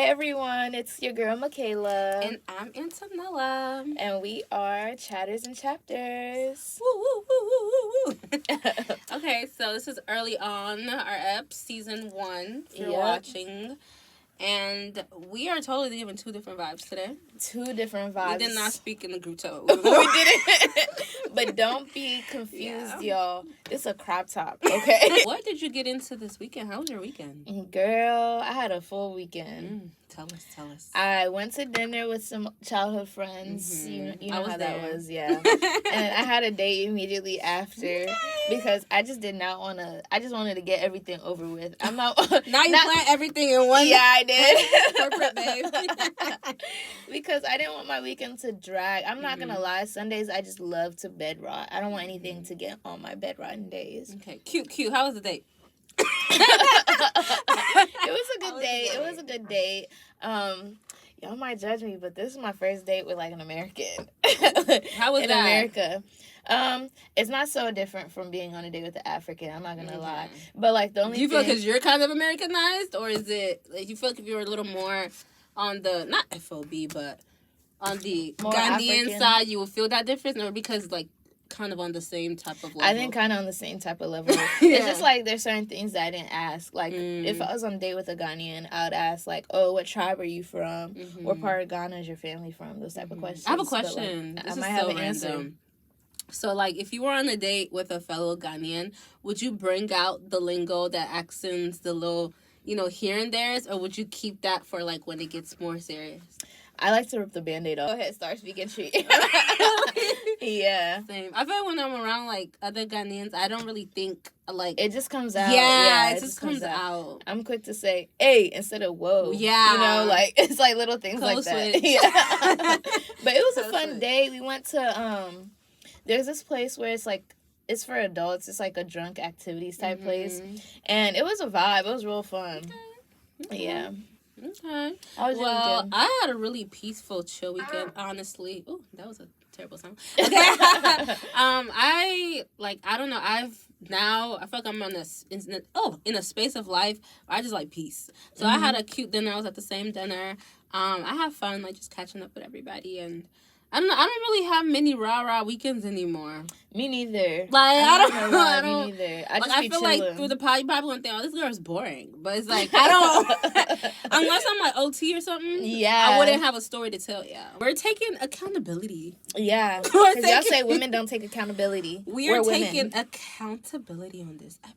everyone, it's your girl Michaela. And I'm Antonella. And we are Chatters and Chapters. Woo, woo, woo, woo, woo, woo. Okay, so this is early on our season 1 if you're watching. And we are totally giving 2 different vibes today. 2 different vibes. We did not speak in the group tone. We didn't. But don't be confused, y'all. It's a crop top, okay? What did you get into this weekend? How was your weekend? Girl, I had a full weekend. Tell us. I went to dinner with some childhood friends. Mm-hmm. You know how that was, yeah. And I had a date immediately after because I just did not want to. I just wanted to get everything over with. I'm not. Now you plan everything in one. Yeah, I did. Corporate babe. Because I didn't want my weekend to drag. I'm not gonna lie. Sundays I just love to bed rot. I don't want anything to get on my bed rotting days. Okay, cute. How was the date? It was a good date. It was a good date. Y'all might judge me, but this is my first date with like an American. How was in that? America? It's not so different from being on a date with an African. I'm not gonna lie, but like the only. Do you feel because you're kind of Americanized, or is it like you feel like if you were a little more on the not FOB, but on the more Ghanaian African side, you would feel that difference, or because like kind of on the same type of level? I think kind of on the same type of level. It's just like there's certain things that I didn't ask. Like if I was on a date with a Ghanaian, I would ask like, "Oh, what tribe are you from? What part of Ghana is your family from?" Those type of questions. I have a question. But, like, this I might is have so an random. answer. So, like, if you were on a date with a fellow Ghanaian, would you bring out the lingo, the accents, the little, here and there's, or would you keep that for, like, when it gets more serious? I like to rip the Band-Aid off. Go ahead, start speaking treat. Yeah. Same. I feel like when I'm around, like, other Ghanaians, I don't really think, like... It just comes out. Yeah, it just comes out. I'm quick to say, hey, instead of whoa. Yeah. Like, it's like little things Code like that. switch. Yeah. But it was a fun switch. day. We went to, there's this place where it's like, it's for adults. It's like a drunk activities type place. And it was a vibe. It was real fun. Okay. Yeah. Okay. How was your weekend? I had a really peaceful, chill weekend, honestly. Ooh, that was a terrible sound. Okay. I don't know. I feel like I'm in a space of life where I just like peace. So I had a cute dinner. I was at the same dinner. I have fun, like just catching up with everybody, and I don't know. I don't really have many rah-rah weekends anymore. Me neither. Like, I don't know. Me neither. I feel like through the pod, you probably wouldn't think, oh, this girl is boring. But it's like, I don't... Unless I'm like OT or something, yeah, I wouldn't have a story to tell y'all. We're taking accountability. Yeah. Because y'all say women don't take accountability. We're taking accountability on this episode.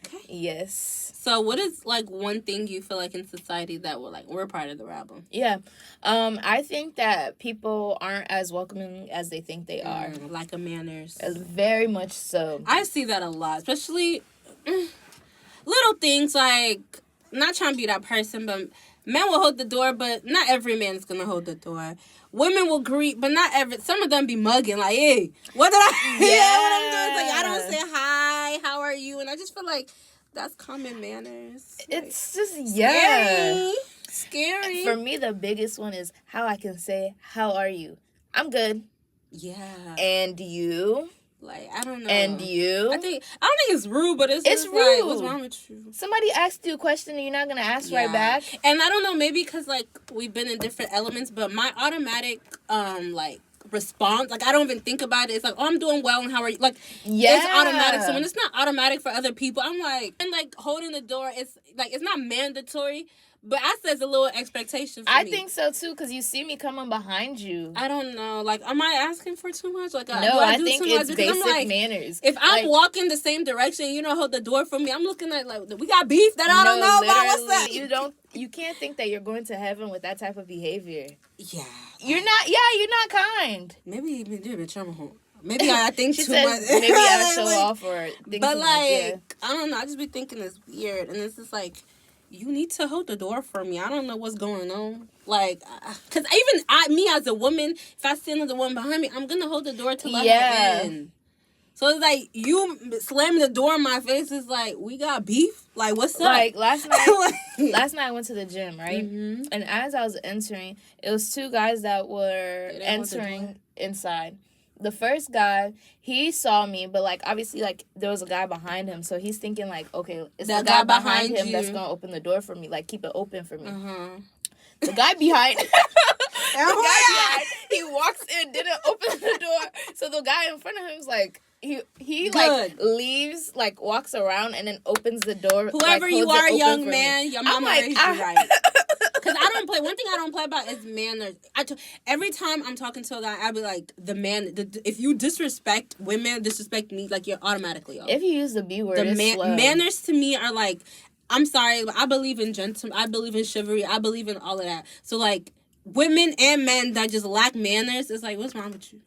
Okay. Yes. So what is like one thing you feel like in society that we're part of the problem? Yeah. I think that people aren't as welcoming as they think they are. Lack of manners. Very much so. I see that a lot, especially little things like, not trying to be that person, but men will hold the door, but not every man is going to hold the door. Women will greet, but not every... Some of them be mugging, like, hey, what did I... Yeah. You know what I'm doing? It's like, I don't say hi, how are you? And I just feel like that's common manners. It's just, yeah. Scary. For me, the biggest one is how I can say, how are you? I'm good. Yeah. And you? Like, I don't know. And you? I don't think it's rude, but it's rude. Like, what's wrong with you? Somebody asked you a question and you're not going to ask right back. And I don't know, maybe because, like, we've been in different elements, but my automatic, response, like, I don't even think about it. It's like, oh, I'm doing well, and how are you? Like, it's automatic. So when it's not automatic for other people, I'm like, and, like, holding the door, it's not mandatory. But I said it's a little expectation for me. I think so, too, because you see me coming behind you. I don't know. Like, am I asking for too much? Like, no, I think it's basic like, manners. If I'm walking the same direction, you don't hold the door for me, I'm looking at, like, we got beef that I don't know about. What's that? You can't think that you're going to heaven with that type of behavior. Yeah. You're not kind. Maybe even do a bit trouble. Maybe I think she too says, much. Maybe I show off or think but, too like, much, yeah. I don't know. I just be thinking it's weird. And it's just like, you need to hold the door for me. I don't know what's going on. Like, because me as a woman, if I see another woman behind me, I'm going to hold the door to let her in. So it's like, you slamming the door in my face is like, we got beef? Like, what's up? Like, last night I went to the gym, right? Mm-hmm. And as I was entering, it was 2 guys that were entering inside. The first guy, he saw me, but, like, obviously, like, there was a guy behind him. So he's thinking, like, okay, it's the guy behind him that's going to open the door for me. Like, keep it open for me. The guy behind, he walks in, didn't open the door. So the guy in front of him is like, he like leaves, like walks around and then opens the door. Whoever like, you are, young man, your mama like, raised you right. Because I don't play. One thing I don't play about is manners. Every time I'm talking to a guy, I be like, if you disrespect women, disrespect me, like you're automatically off. If you use the B word, manners to me are like, I'm sorry, I believe in gentlemen, I believe in chivalry, I believe in all of that. So like, women and men that just lack manners, it's like, what's wrong with you?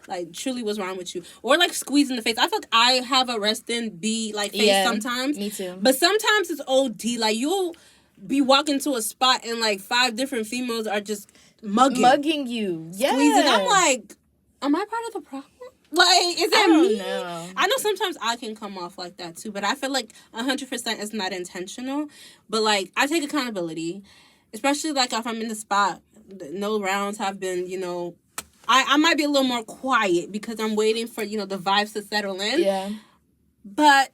Like, truly, what's wrong with you? Or, like, squeezing the face. I feel like I have a resting B, like, face sometimes. Me too. But sometimes it's OD. Like, you'll be walking to a spot and, like, 5 different females are just mugging you. Yeah. Squeezing. I'm like, am I part of the problem? Like, is that me? Know. I know sometimes I can come off like that, too. But I feel like 100% is not intentional. But, like, I take accountability. Especially, like, if I'm in the spot. No rounds have been, you know... I might be a little more quiet because I'm waiting for, you know, the vibes to settle in. Yeah. But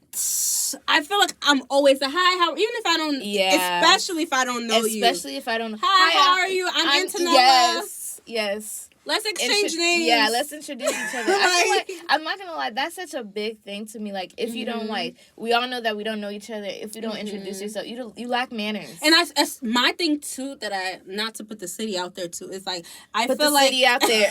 I feel like I'm always a hi, how, even if I don't, especially if I don't know you. Especially if I don't know. Hi, how are you? I'm Antonella. Yes. Let's exchange names. Yeah, let's introduce each other. I feel like, I'm not going to lie, that's such a big thing to me. Like, if you don't, like, we all know that we don't know each other. If you don't introduce yourself, you lack manners. And that's my thing, too, that not to put the city out there, too, is like, I put feel the like... city out there.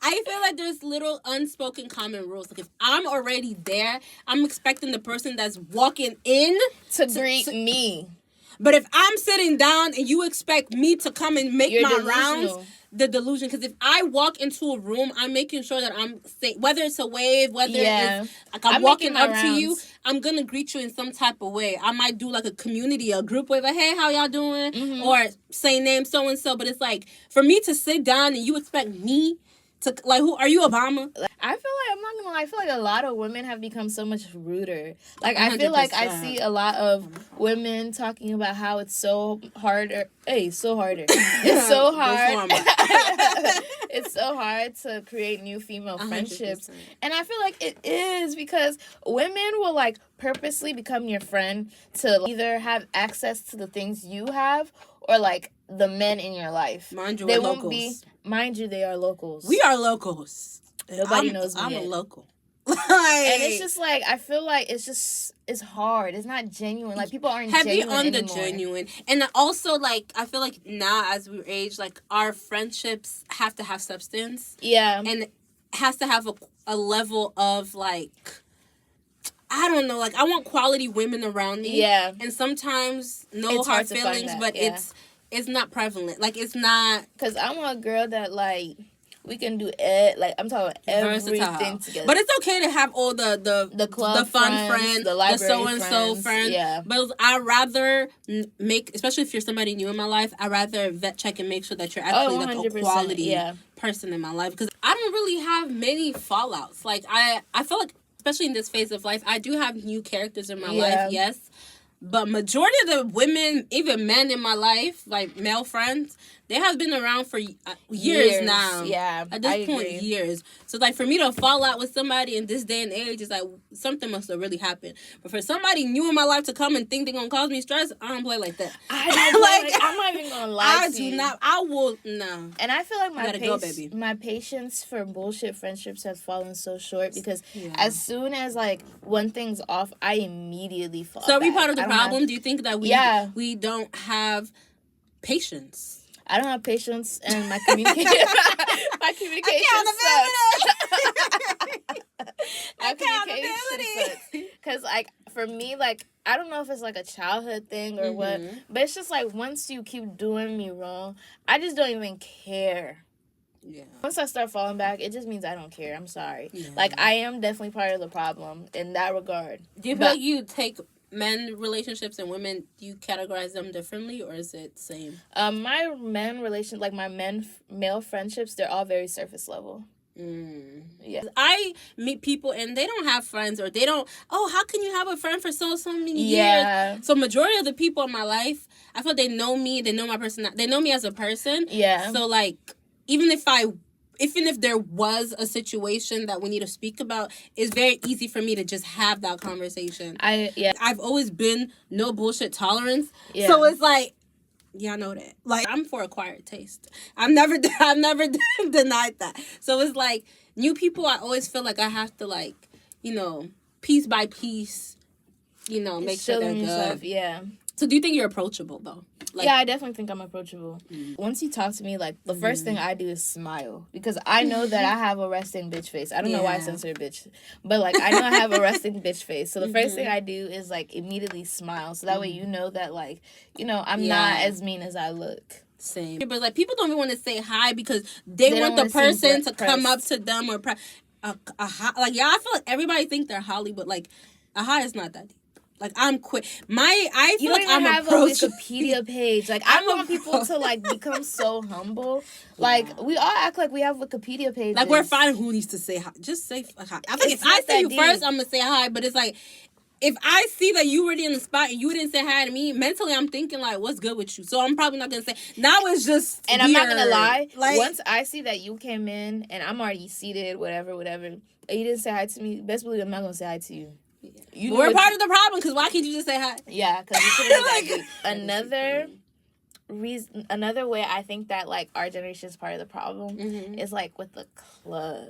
I feel like there's little unspoken common rules. Like, if I'm already there, I'm expecting the person that's walking in to greet me. But if I'm sitting down and you expect me to come and make my delusional. rounds, the delusion. Because if I walk into a room, I'm making sure that I'm safe. Whether it's a wave, whether it's like I'm walking up to you, I'm going to greet you in some type of way. I might do like a group wave, like, hey, how y'all doing? Mm-hmm. Or say name so-and-so. But it's like, for me to sit down and you expect me to, like, who are you, Obama? I feel like, I'm not gonna lie, I feel like a lot of women have become so much ruder. Like, I feel like I see a lot of women talking about how it's so harder. Hey, so harder. It's so hard. It's so hard to create new female friendships. 100%. And I feel like it is because women will, like, purposely become your friend to either have access to the things you have or, like, the men in your life. Mind you, they won't locals. Mind you, they are locals. We are locals. Nobody knows me I'm yet. a local. And it's just like, I feel like it's hard. It's not genuine. Like, people aren't heavy genuine on the anymore. genuine. And also, like, I feel like now as we age, like, our friendships have to have substance. Yeah. And it has to have a level of, like, I don't know, like, I want quality women around me. Yeah. And sometimes no hard feelings, but it's not prevalent. Like, it's not... Because I want a girl that, like... We can do it. Like, I'm talking everything together. But it's okay to have all the club, the fun friends, the so-and-so friends. Yeah. But I'd rather especially if you're somebody new in my life, I'd rather vet check and make sure that you're actually like a quality person in my life. Because I don't really have many fallouts. Like, I feel like, especially in this phase of life, I do have new characters in my life, yes. But majority of the women, even men in my life, like male friends, they have been around for years now. Yeah, at this point, years. So, like, for me to fall out with somebody in this day and age is like something must have really happened. But for somebody new in my life to come and think they're gonna cause me stress, I don't play like that. I'm not even gonna lie. I do not. I will no. And I feel like my patience for bullshit friendships has fallen so short because as soon as like one thing's off, I immediately fall. So, are we part of the problem? Do you think that we don't have patience? I don't have patience, and my communication sucks. Accountability. Because, like, for me, like, I don't know if it's, like, a childhood thing or what, but it's just, like, once you keep doing me wrong, I just don't even care. Yeah. Once I start falling back, it just means I don't care. I'm sorry. Yeah. Like, I am definitely part of the problem in that regard. Do you feel like you take men relationships and women, do you categorize them differently, or is it same? My men relations, like my male friendships, they're all very surface level. Yeah. I meet people and they don't have friends, or they don't, how can you have a friend for so many years? So majority of the people in my life, I feel they know me, they know my person, they know me as a person. Yeah. So, like, even if there was a situation that we need to speak about, it's very easy for me to just have that conversation. I've always been no bullshit tolerance. Yeah. So it's like, Yeah, I know that. Like, I'm for acquired taste. I've never denied that. So it's like, new people, I always feel like I have to, like, piece by piece, make sure they're good. Yeah. So do you think you're approachable, though? Like, yeah, I definitely think I'm approachable. Once you talk to me, like, the first thing I do is smile. Because I know that I have a resting bitch face. I don't know why I censored bitch. But, like, I know I have a resting bitch face. So the first thing I do is, like, immediately smile. So that way you know that, like, I'm not as mean as I look. Same. But, like, people don't even want to say hi because they want the person to come up to them or... like, yeah, I feel like everybody think they're Hollywood. Like, a hi is not that deep. Like, I'm quick. I feel like I'm have a Wikipedia page. Like, I want people to, like, become so humble. Like, we all act like we have Wikipedia pages. Like, we're fine who needs to say hi. Just say hi. I think if I see you first, I'm going to say hi. But it's like, if I see that you already in the spot and you didn't say hi to me, mentally I'm thinking, like, what's good with you? So I'm probably not going to say... Now it's just And weird. I'm not going to lie. Like, once I see that you came in and I'm already seated, whatever, and you didn't say hi to me, best believe I'm not going to say hi to you. We're part of the problem, because why can't you just say hi? Yeah, because you shouldn't another way I think that, like, our generation is part of the problem is, like, with the club.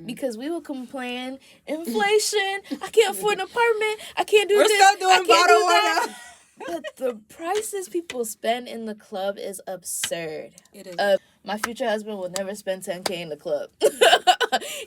Because we will complain, inflation, I can't afford an apartment, I can't do this, We're still doing bottled water. But the prices people spend in the club is absurd. It is. My future husband will never spend $10K in the club.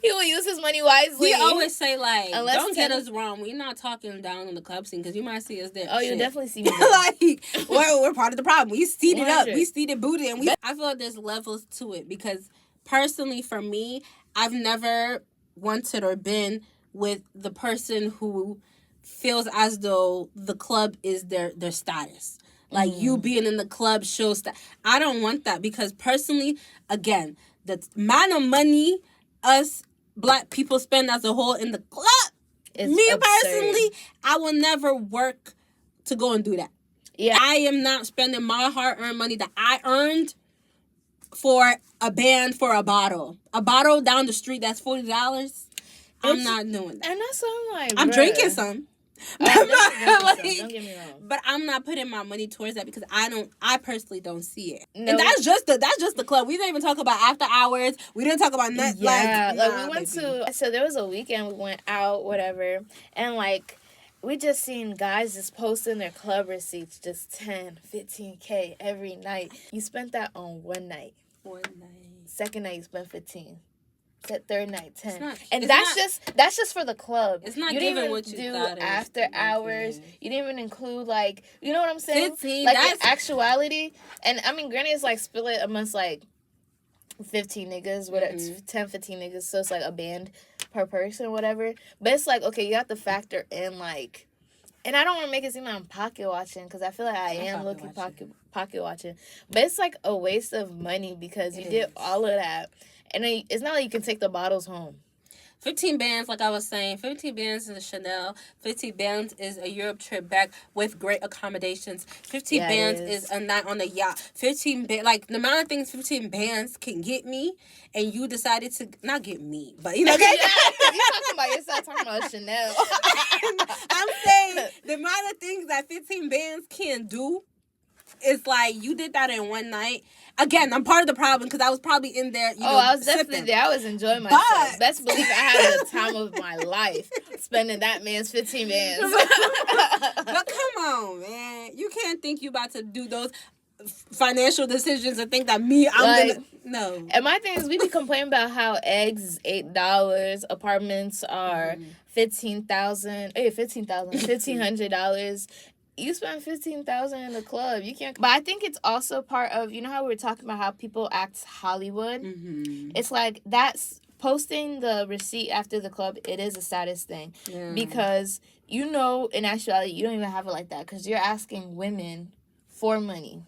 He will use his money wisely. We always say, like, don't get us wrong. We're not talking down on the club scene because you might see us there. Oh, you'll definitely see me there. Like, we're part of the problem. We seated up. We seated booty. And I feel like there's levels to it because personally for me, I've never wanted or been with the person who feels as though the club is their status. Like, you being in the club shows that. I don't want that because personally, again, the amount of money us black people spend as a whole in the club, absurd. Personally, I will never work to go and do that. Yeah. I am not spending my hard-earned money that I earned for a band for a bottle. A bottle down the street that's $40. I'm not doing that. And that's what I'm like, I'm drinking some. Don't get me wrong. But I'm not putting my money towards that because I personally don't see it. No. And that's just the club. We didn't even talk about after hours. We didn't talk about net. Yeah, we went to. So there was a weekend we went out, whatever, and like we just seen guys just posting their club receipts, just 10, 15K every night. You spent that on one night. Second night you spent 15. That third night 10, and that's just for the club. It's not you giving didn't what you do thought after hours. You didn't even include, like, you know what I'm saying? 15, like in actuality, and I mean, granted, it's like split amongst like 15 niggas, whatever, 10, 15 niggas. So it's like a band per person, whatever. But it's like, okay, you have to factor in like, and I don't want to make it seem like I'm pocket watching because I feel like I am looking pocket watching, but it's like a waste of money because you did all of that. And then it's not like you can take the bottles home. 15 bands, like I was saying. 15 bands is a Chanel. 15 bands is a Europe trip back with great accommodations. 15 bands is a night on a yacht. 15 bands, like the amount of things 15 bands can get me, and you decided to not get me, but you know. Okay, you're talking about yourself, talking about Chanel. I'm saying the amount of things that 15 bands can do. It's like you did that in one night. Again, I'm part of the problem because I was probably in there. I was definitely there. I was enjoying myself. But, best believe I had the time of my life spending that man's 15 bands. But come on, man. You can't think you about to do those financial decisions and think that no. And my thing is, we be complaining about how eggs is $8, apartments are $1,500. You spend $15,000 in the club. You can't. But I think it's also part of, you know how we were talking about how people act Hollywood? It's like that's posting the receipt after the club. It is a status thing because in actuality you don't even have it like that because you're asking women for money.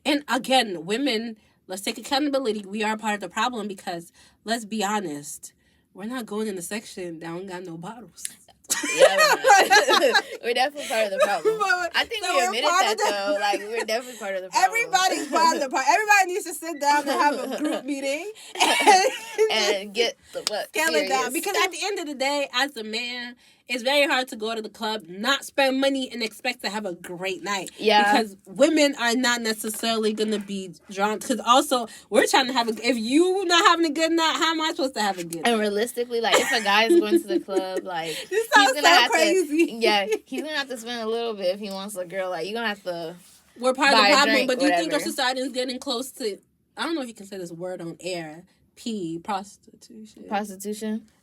And again, women, let's take accountability. We are part of the problem because let's be honest, we're not going in the section that don't got no bottles. Yeah, we're definitely part of the problem. I think we admitted that though. Like, we're definitely part of the problem. Everybody's part of the problem. Everybody needs to sit down and have a group meeting and get the scale it down. Because at the end of the day, as a man, it's very hard to go to the club, not spend money, and expect to have a great night. Yeah. Because women are not necessarily going to be drunk. Because also, we're trying to have if you not having a good night, how am I supposed to have a good night? And realistically, like, if a guy is going to the club, like, this sounds he's gonna so crazy. he's going to have to spend a little bit if he wants a girl. Like, you're going to have to We're part of the problem, drink, but do you think our whatever. society is getting close to, I don't know if you can say this word on air, prostitution?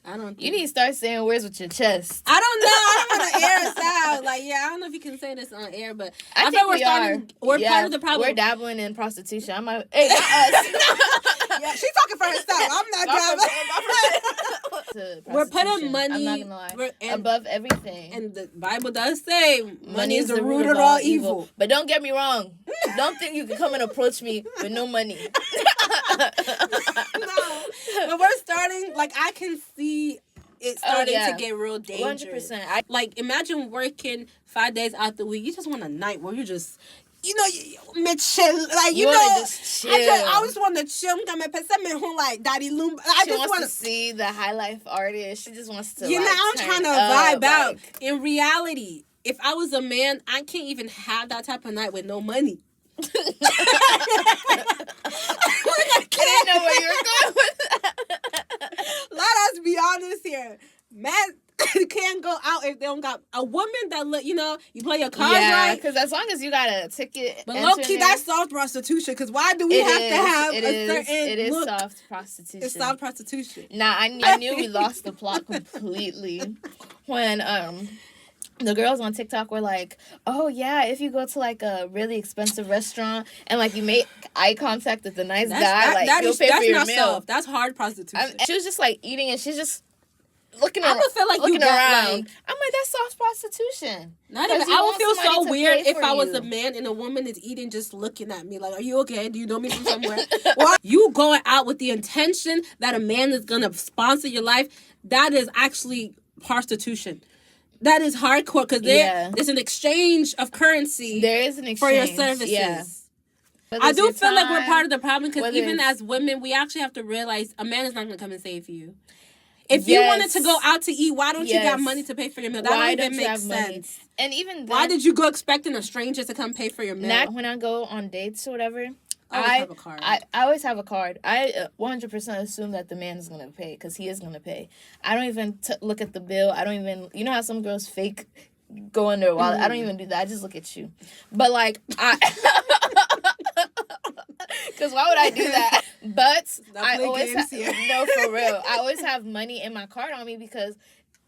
I don't think. You need to start saying words with your chest. I don't know. I don't want to air us out. Like, yeah, I don't know if you can say this on air, but I think we're part of the problem. We're dabbling in prostitution. I'm like, hey, not us. Yeah, she's talking for herself. I'm not dabbling. We're putting money, I'm not gonna lie, above everything. And the Bible does say money is the root of all evil. But don't get me wrong. Don't think you can come and approach me with no money. No, but we're starting, like, I can see it starting to get real dangerous. 100%. Like, imagine working 5 days out the week. You just want a night where you just, you know, chill. Like, you know, just chill. I just want to chill. Like, Daddy Loom. She just wants to see the high life artist. She just wants to, I'm trying to vibe out. In reality, if I was a man, I can't even have that type of night with no money. I didn't know where you were going with that. Let us be honest here. Men can't go out if they don't got a woman that you play your cards right. Because as long as you got a ticket, but low key that's soft prostitution. Because why do we have to have a certain It is look? soft prostitution. It's soft prostitution. Nah, I knew we lost the plot completely when the girls on TikTok were like, oh, yeah, if you go to, like, a really expensive restaurant and, like, you make eye contact with the nice guy, you'll pay for your meal. Soft. That's hard prostitution. She was just, like, eating and she's just looking around. I would feel like you got, around. like, I'm like, that's soft prostitution. Not even, I would feel so weird if I was a man and a woman is eating just looking at me like, are you okay? Do you know me from somewhere? Or you going out with the intention that a man is going to sponsor your life, that is actually prostitution. That is hardcore because there's an exchange of currency. There is an exchange for your services. Yeah. I do feel like we're part of the problem because even as women, we actually have to realize a man is not going to come and save you. If you wanted to go out to eat, why don't you got money to pay for your meal? That don't even make sense. And even then, why did you go expecting a stranger to come pay for your meal? When I go on dates or whatever, I have a card. I always have a card. I 100% assume that the man is going to pay because he is going to pay. I don't even look at the bill. I don't even, you know how some girls fake go in their wallet? I don't even do that. I just look at you. But like, because why would I do that? But I always no, for real. I always have money in my card on me because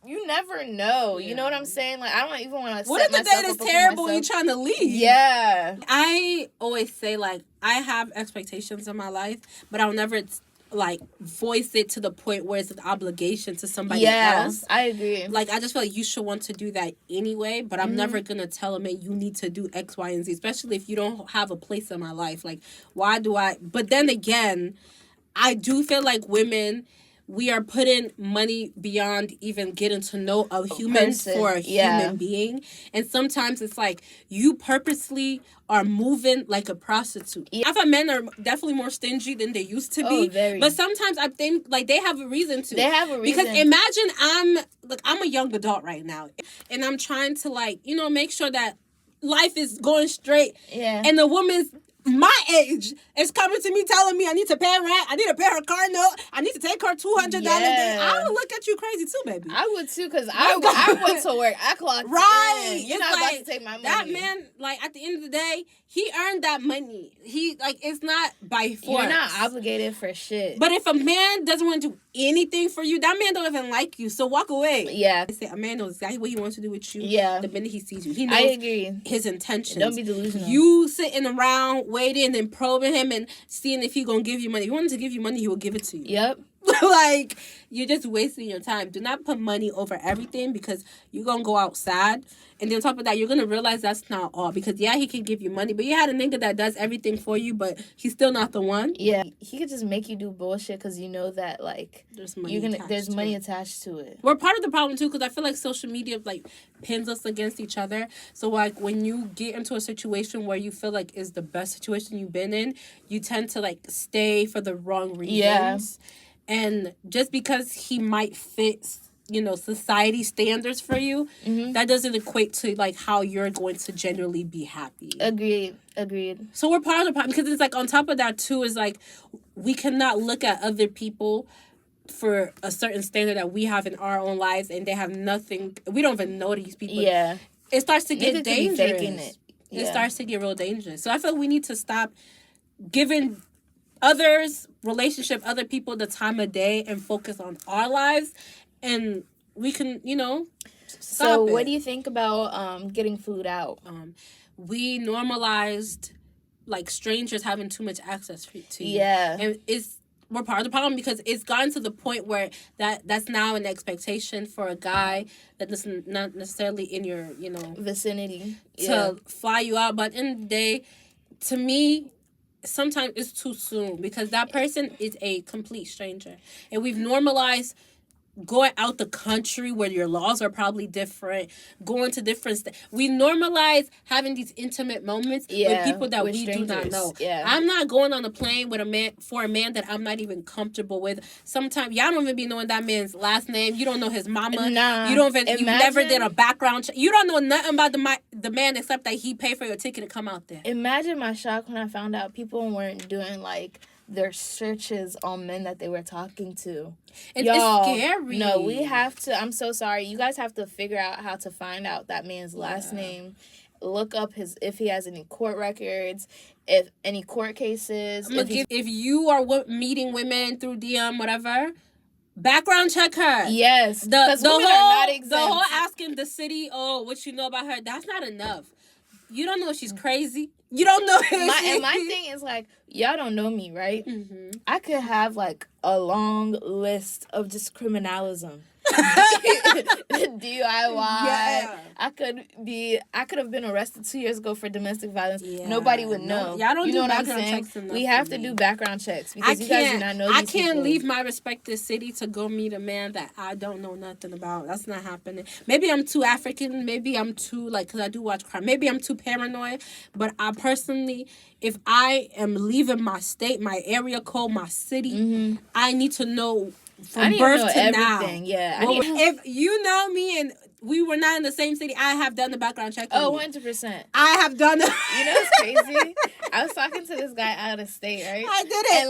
you never know. You know what I'm saying? Like, I don't even want to. What if the date is terrible and you're trying to leave? Yeah. I always say, like, I have expectations in my life, but I'll never like voice it to the point where it's an obligation to somebody else. I agree. Like, I just feel like you should want to do that anyway, but I'm never gonna tell a man you need to do X, Y, and Z, especially if you don't have a place in my life. Like, why do I? But then again, I do feel like women, we are putting money beyond even getting to know a human for a human being. And sometimes it's like you purposely are moving like a prostitute. Yeah. I find men are definitely more stingy than they used to be. Very. But sometimes I think like they have a reason to. They have a reason. Because imagine I'm a young adult right now. And I'm trying to make sure that life is going straight. Yeah. And the woman's my age is coming to me telling me I need to pay rent, I need to pay her car note, I need to take her $200. I would look at you crazy too, baby. I would too, because I went to work. I clocked in. You're not about to take my money. That man, like, at the end of the day, he earned that money. He, like, it's not by force. You're not obligated for shit. But if a man doesn't want to do anything for you, that man don't even like you. So walk away. Yeah. I say a man knows exactly what he wants to do with you. Yeah. The minute he sees you, he knows. I agree. His intentions. Don't be delusional. You sitting around waiting and probing him and seeing if he gonna give you money. If he wanted to give you money, he will give it to you. Yep. Like, you're just wasting your time. Do not put money over everything because you're gonna go out sad. And then on top of that, you're gonna realize that's not all. Because he can give you money, but you had a nigga that does everything for you, but he's still not the one. Yeah, he could just make you do bullshit because you know that like there's money. There's money attached to it. We're part of the problem too, because I feel like social media like pins us against each other. So like when you get into a situation where you feel like is the best situation you've been in, you tend to like stay for the wrong reasons. Yeah. And just because he might fit society standards for you, that doesn't equate to like how you're going to genuinely be happy. Agreed. So we're part of the problem, because it's like on top of that too is like we cannot look at other people for a certain standard that we have in our own lives, and they have nothing. We don't even know these people. Yeah, it starts to get dangerous. Faking it. Yeah. It starts to get real dangerous. So I feel like we need to stop giving other people the time of day and focus on our lives, and we can, So what do you think about getting food out? We normalized like strangers having too much access to you. Yeah. And we're part of the problem, because it's gotten to the point where that's now an expectation for a guy that is not necessarily in your, vicinity to fly you out. But in the day, to me, sometimes it's too soon, because that person is a complete stranger. And we've normalized going out the country where your laws are probably different, going to different we normalize having these intimate moments with people that we do not know. Yeah. I'm not going on a plane with a man that I'm not even comfortable with. Sometimes y'all don't even be knowing that man's last name. You don't know his mama. Nah. You never did a background check. You don't know nothing about the man except that he paid for your ticket to come out there. Imagine my shock when I found out people weren't doing like their searches on men that they were talking to. It's scary. No, we have to. I'm so sorry. You guys have to figure out how to find out that man's last name. Look up if he has any court records, if any court cases. If you are meeting women through DM, whatever, background check her. Yes, because women are not exempt. The whole asking the city, what you know about her, that's not enough. You don't know if she's crazy. You don't know if my thing is like, y'all don't know me, right? Mm-hmm. I could have like a long list of just criminalism. DIY. Yeah. I could have been arrested 2 years ago for domestic violence. Yeah. Nobody would know. Y'all don't do background checks enough. We have to do background checks because you guys do not know these people. I can't leave my respected city to go meet a man that I don't know nothing about. That's not happening. Maybe I'm too African. Maybe I'm too, because I do watch crime. Maybe I'm too paranoid. But I personally, if I am leaving my state, my area code, my city, I need to know from birth to everything. Now. Yeah. If you know me and we were not in the same city, I have done the background check. 100%. I have done it. You know what's crazy? I was talking to this guy out of state, right? I did it. And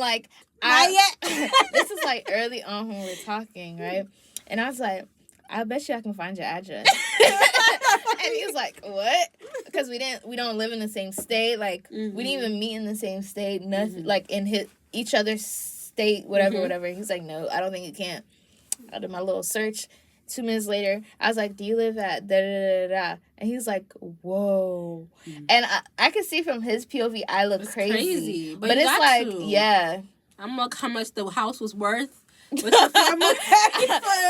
not yet. This is early on when we were talking, right? And I was like, I bet you I can find your address. And he was like, what? Because we don't live in the same state. We didn't even meet in the same state. Nothing. In each other's state, whatever. He's like, no, I don't think you can. I did my little search. 2 minutes later, I was like, do you live at da-da-da-da-da? And he's like, whoa. And I could see from his POV, I look crazy. But it's like, yeah. I'm like, how much the house was worth. What's the family?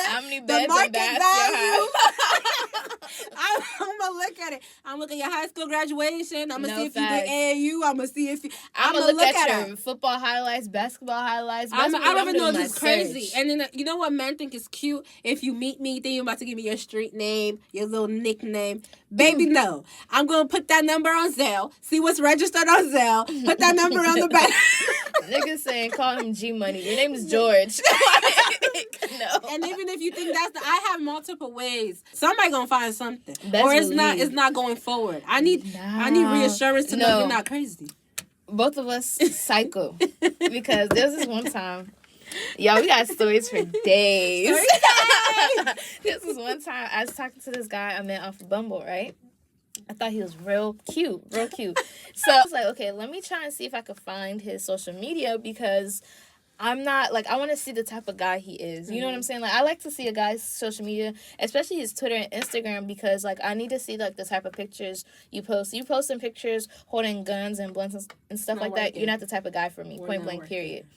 How many beds and baths? I'm gonna look at it. I'm looking at your high school graduation. I'm gonna see if you did AAU. I'm gonna see if you. I'm gonna look at your football highlights, basketball highlights. I don't even know this is crazy. And then you know what men think is cute? If you meet me, then you're about to give me your street name, your little nickname. Baby, no. I'm gonna put that number on Zelle. See what's registered on Zelle. Put that number on the back. Niggas saying call him G Money. Your name is George. No. And even if you think I have multiple ways. Somebody gonna find something. Or it's not going forward. I need reassurance to know you're not crazy. Both of us psycho. Because there was this one time. Y'all, we got stories for days. This was one time I was talking to this guy I met off of Bumble, right? I thought he was real cute. So I was like, okay, let me try and see if I could find his social media because I'm not, I want to see the type of guy he is. You know what I'm saying? I like to see a guy's social media, especially his Twitter and Instagram, because, I need to see, the type of pictures you post. You posting pictures holding guns and blunts and stuff like that. You're not the type of guy for me, point blank, period.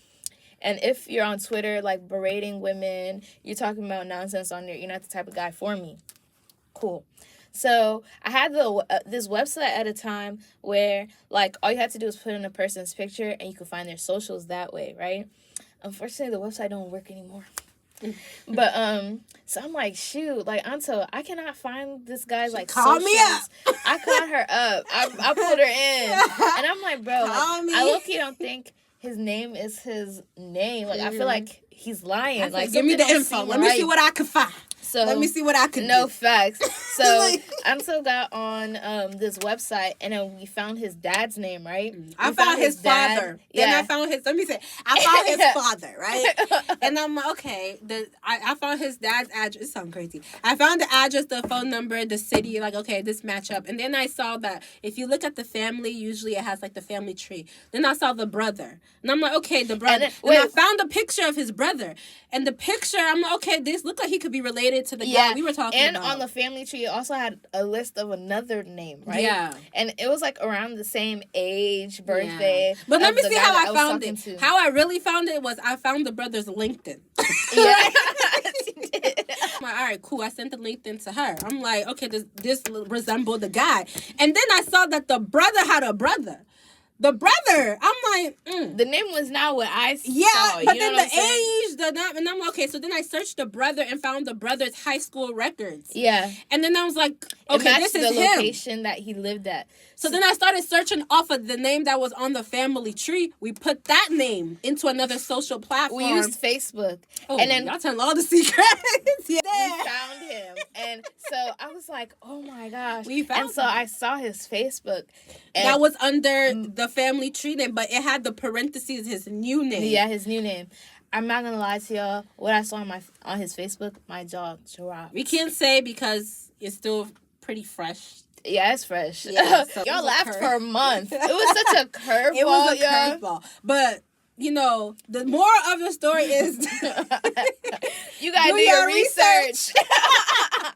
And if you're on Twitter, berating women, you're talking about nonsense on there, you're not the type of guy for me. Cool. So I had this website at a time where, all you had to do was put in a person's picture and you could find their socials that way, right? Unfortunately, the website don't work anymore. But, so I'm like, shoot, Anto, I cannot find this guy's, call socials. Me up. I called her up. I pulled her in. And I'm like, bro, I low-key don't think his name is his name. I feel like he's lying. Give me the info. Let me see what I can find. So let me see what I can do. No facts. So Anto got on this website, and then we found his dad's name, right? I found his father. Then I found his. Let me say, I found his father, right? And I'm like, okay. I found his dad's address. It sounds crazy. I found the address, the phone number, the city. Like, okay, this match up. And then I saw that if you look at the family, usually it has like the family tree. Then I saw the brother, and I'm like, okay, the brother. And I found a picture of his brother, and the picture, I'm like, okay, this look like he could be related to the guy we were talking about. And on the family tree, it also had a list of another name, right? Yeah. And it was like around the same age, birthday. Yeah. But let me see how I found it. To. How I really found it was I found the brother's LinkedIn. Yeah. I'm like, all right, cool. I sent the LinkedIn to her. I'm like, okay, this resembled the guy. And then I saw that the brother had a brother. The brother, I'm like, The name was not what I saw. Yeah, but then the age, and I'm like, okay, so then I searched the brother and found the brother's high school records. Yeah. And then I was like, okay, this is him. The location that he lived at. So then I started searching off of the name that was on the family tree. We put that name into another social platform. We used Facebook. Oh, and then y'all telling all the secrets. Yeah. We found him. And so I was like, oh my gosh. I saw his Facebook. And that was under the family tree name, but it had the parentheses, his new name. Yeah, his new name. I'm not gonna lie to y'all. What I saw on his Facebook, my jaw dropped. We can't say because it's still pretty fresh. Yeah, it's fresh. Yeah, so y'all laughed for a month. It was such a curveball. It was a curveball. But you know, the moral of the story is you gotta do your research.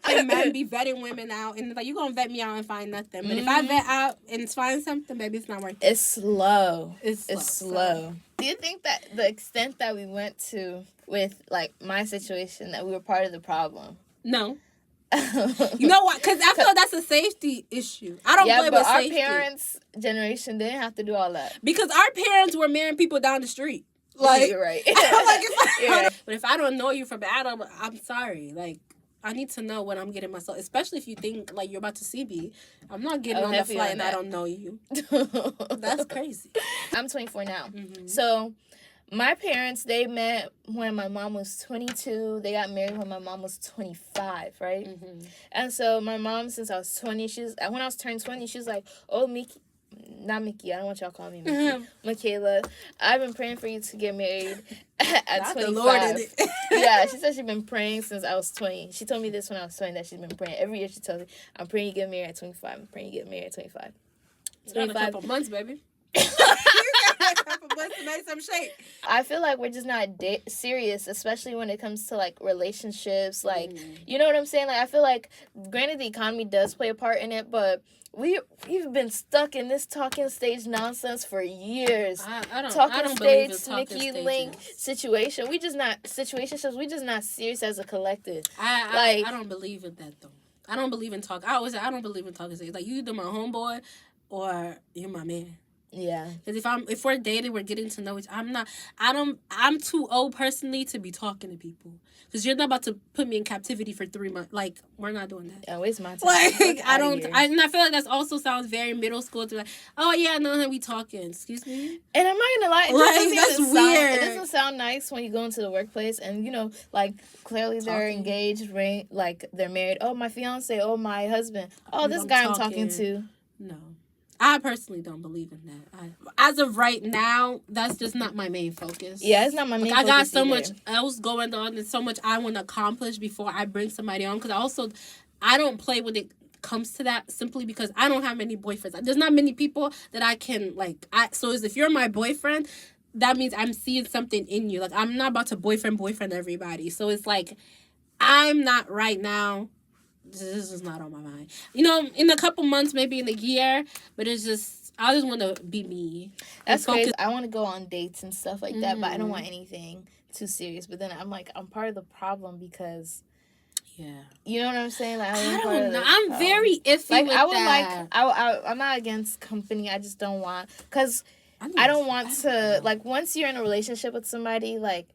Like men be vetting women out, and like you gonna vet me out and find nothing. But if I vet out and find something, baby, it's not worth it. It's slow. It's slow. So. Do you think that the extent that we went to with like my situation, that we were part of the problem? No. You know what? Because I feel like that's a safety issue. I don't blame but safety. Our parents' generation didn't have to do all that because our parents were marrying people down the street. Like, you're right. But if I don't know you from Adam, I'm sorry. Like, I need to know what I'm getting myself. Especially if you think like you're about to see me. I'm not getting on the flight and I don't know you. That's crazy. I'm 24 now, so. My parents, they met when my mom was 22. They got married when my mom was 25, right? Mm-hmm. And so my mom, since I was 20, when I was turning 20, she was like, oh, not Mickey, I don't want y'all calling me Mickey. Mm-hmm. Michaela, I've been praying for you to get married at 25. The Lord in it. Yeah, she said she's been praying since I was 20. She told me this when I was 20, that she's been praying. Every year she tells me, I'm praying you get married at 25. I'm praying you get married at 25. You got a couple months, baby. To make some shape. I feel like we're just not serious, especially when it comes to like relationships. Like, you know what I'm saying? Like, I feel like, granted, the economy does play a part in it, but we've been stuck in this talking stage nonsense for years. I don't believe in Nikki Link situation. We just not situationships. We just not serious as a collective. I don't believe in that though. I don't believe in talk. I always say I don't believe in talking stage. Like, you either my homeboy or you're my man. Yeah, because if we're dating, we're getting to know each. I'm too old personally to be talking to people. Because you're not about to put me in captivity for 3 months. Like, we're not doing that. Yeah, waste my time. Like, I feel like that also sounds very middle school to be like, oh yeah, no, we talking. Excuse me. And I'm not gonna lie, that's weird. It doesn't sound nice when you go into the workplace and, you know, like, clearly they're engaged, right? Like, they're married. Oh, my fiance. Oh, my husband. Oh, this guy I'm talking to. No. I personally don't believe in that. As of right now, that's just not my main focus. Yeah, it's not my main focus. I got so much else going on and so much I want to accomplish before I bring somebody on. Because I don't play when it comes to that, simply because I don't have many boyfriends. There's not many people that I can, like... So if you're my boyfriend, that means I'm seeing something in you. Like, I'm not about to boyfriend everybody. So it's like, I'm not right now... This is not on my mind. You know, in a couple months, maybe in a year, but it's just, I just want to be me. That's crazy. I want to go on dates and stuff like that, but I don't want anything too serious. But then I'm like, I'm part of the problem because, you know what I'm saying? Like, I don't know. I'm very iffy like, with that. I'm not against company. I just don't want, because I don't want to, like, once you're in a relationship with somebody, like,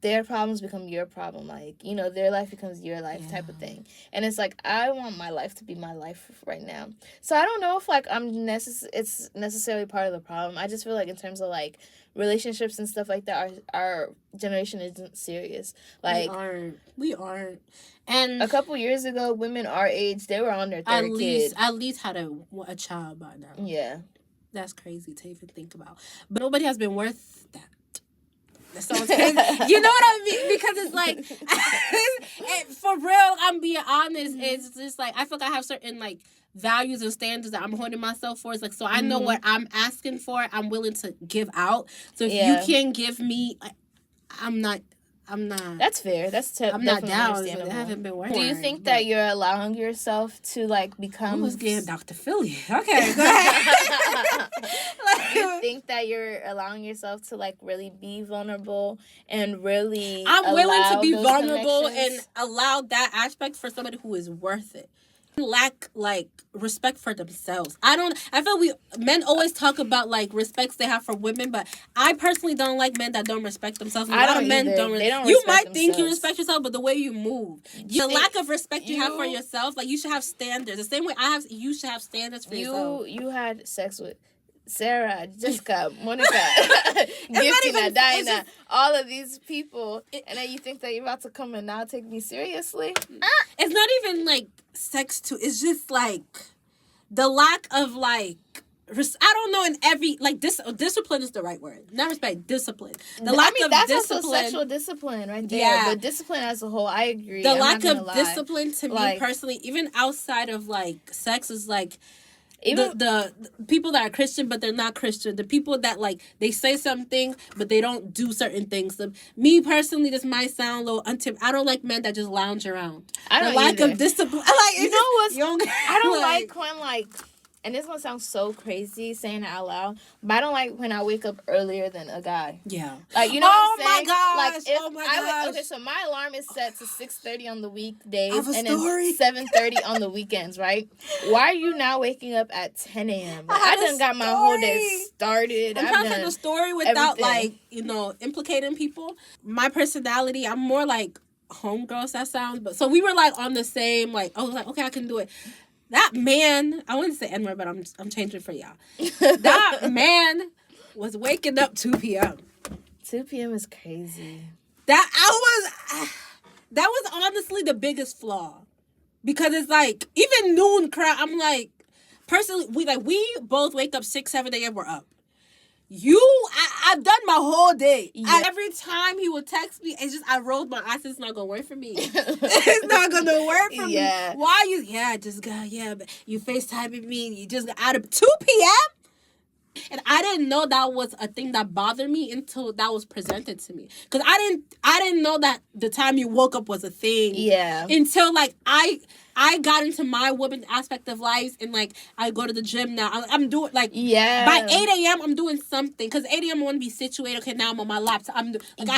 their problems become your problem. Like, you know, their life becomes your life type of thing. And it's like, I want my life to be my life right now. So I don't know if, like, it's necessarily part of the problem. I just feel like in terms of, like, relationships and stuff like that, our generation isn't serious. Like, we aren't. And a couple years ago, women our age, they were on their third kid. At least had a child by now. Yeah. That's crazy to even think about. But nobody has been worth that. That sounds crazy. You know what I mean? Because it's like, for real, I'm being honest. It's just like, I feel like I have certain, like, values and standards that I'm holding myself for. It's like, so I know what I'm asking for, I'm willing to give out. So if you can't give me, I'm not. That's fair. I'm not down. So I haven't been working. Do you think that you're allowing yourself to, like, become? I was getting Dr. Philly. Okay, go ahead. Do you think that you're allowing yourself to, like, really be vulnerable and really? I'm willing to be vulnerable and allow that aspect for somebody who is worth it. Lack, like, respect for themselves. I feel men always talk about, like, respects they have for women, but I personally don't like men that don't respect themselves. A lot of men don't. You might think you respect yourself, but the way you move, the lack of respect you have for yourself, like, you should have standards. The same way you should have standards for yourself. You had sex with Sarah, Jessica, Monica, Giftina, Dinah, all of these people, and then you think that you're about to come and now take me seriously? It's not even, like, sex too. It's just, like, the lack of, like, I don't know, in every, like, discipline is the right word. Not respect, discipline. The lack of that's discipline. Also sexual discipline right there. Yeah. But discipline as a whole, I agree. The lack of discipline to me personally, even outside of, like, sex, is, like, even the people that are Christian but they're not Christian, the people that, like, they say something but they don't do certain things. Me personally, this might sound a little I don't like men that just lounge around. I don't the lack either. Of discipline. Like, you know what's I don't like when, like, and this one sounds so crazy saying it out loud, but I don't like when I wake up earlier than a guy. Yeah. Like, you know what I'm saying? My gosh. Like, if oh my gosh. Okay, so my alarm is set to 6:30 on the weekdays and then 7:30 on the weekends, right? Why are you now waking up at 10 a.m.? Like, I done got my whole day started. I'm trying to tell the story without, like, you know, implicating people. My personality, I'm more like homegirls, that sounds, but so we were, like, on the same, like, I was like, okay, I can do it. That man, I wouldn't say N-word, but I'm changing for y'all. That man was waking up 2 p.m. 2 p.m. is crazy. That was honestly the biggest flaw. Because it's like, even noon crowd, I'm like, personally, we both wake up 6, 7 a.m., we're up. I've done my whole day. Yeah. Every time he would text me, it's just, I rolled my eyes. It's not going to work for me. It's not going to work for me. Why you, I just got, but you FaceTiming me, you just got out of 2 p.m.? And I didn't know that was a thing that bothered me until that was presented to me. Because I didn't know that the time you woke up was a thing. Yeah. Until, like, I got into my woman aspect of life, and, like, I go to the gym now. I'm doing, like, by 8 a.m., I'm doing something. Because 8 a.m., I want to be situated. Okay, now I'm on my laptop. I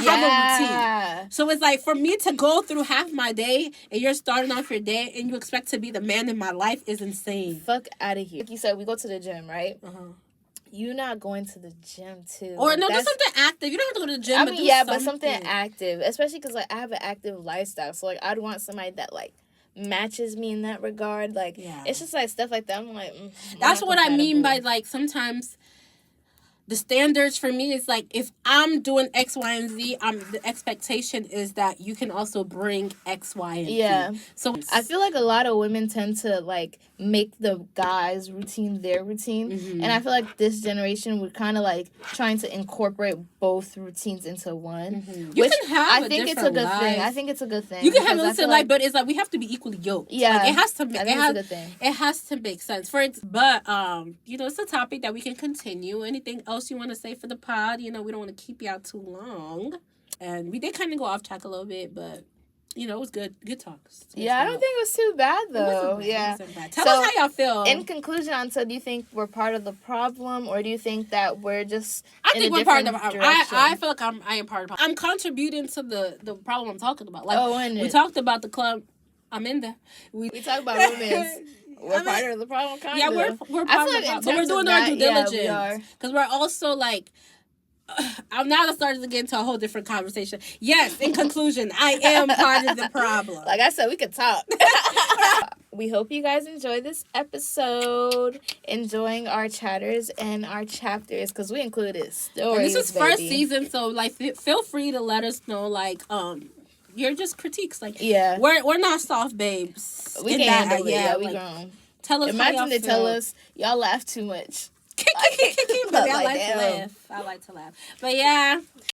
have a routine. So it's like, for me to go through half my day, and you're starting off your day, and you expect to be the man in my life is insane. Fuck out of here. Like you said, we go to the gym, right? Uh-huh. You're not going to the gym, too. Or, no, do something active. You don't have to go to the gym, but something active. Especially because, like, I have an active lifestyle. So, like, I'd want somebody that, like, matches me in that regard. Like, it's just, like, stuff like that. I'm like, that's what I mean by, like, sometimes the standards for me is, like, if I'm doing X, Y, and Z, the expectation is that you can also bring X, Y, and Z. So I feel like a lot of women tend to, like, make the guys' routine their routine. Mm-hmm. And I feel like this generation, we're kind of, like, trying to incorporate both routines into one. Mm-hmm. You can have I think it's a good thing. I think it's a good thing. You can have a different life, but it's like we have to be equally yoked. Yeah. Like, it has to make it's a good thing. It has to make sense. But you know, it's a topic that we can continue. Anything else you want to say for the pod? You know, we don't want to keep you out too long. And we did kind of go off track a little bit, but you know, it was good talks. I don't think it was too bad, though. It wasn't bad. Tell us how y'all feel. In conclusion, Antonella, do you think we're part of the problem, or do you think that we're just I think we're part of the problem. I feel like I am part of the problem. I'm contributing to the problem I'm talking about. Like, we talked about the club. I'm in there. We talked about romance. We're part of the problem, kind of. Yeah, we're part of the problem. But we're doing our due diligence. Because we're also, like, I'm now starting to get into a whole different conversation. Yes, in conclusion, I am part of the problem. Like I said, we could talk. We hope you guys enjoyed this episode, enjoying our chatters and our chapters, because we included stories. And this is first season, so like feel free to let us know, like you're just critiques. Like we're not soft babes. We can handle it. Yeah, we grown. Tell us. Imagine they tell us y'all laugh too much. But I like to laugh. But yeah.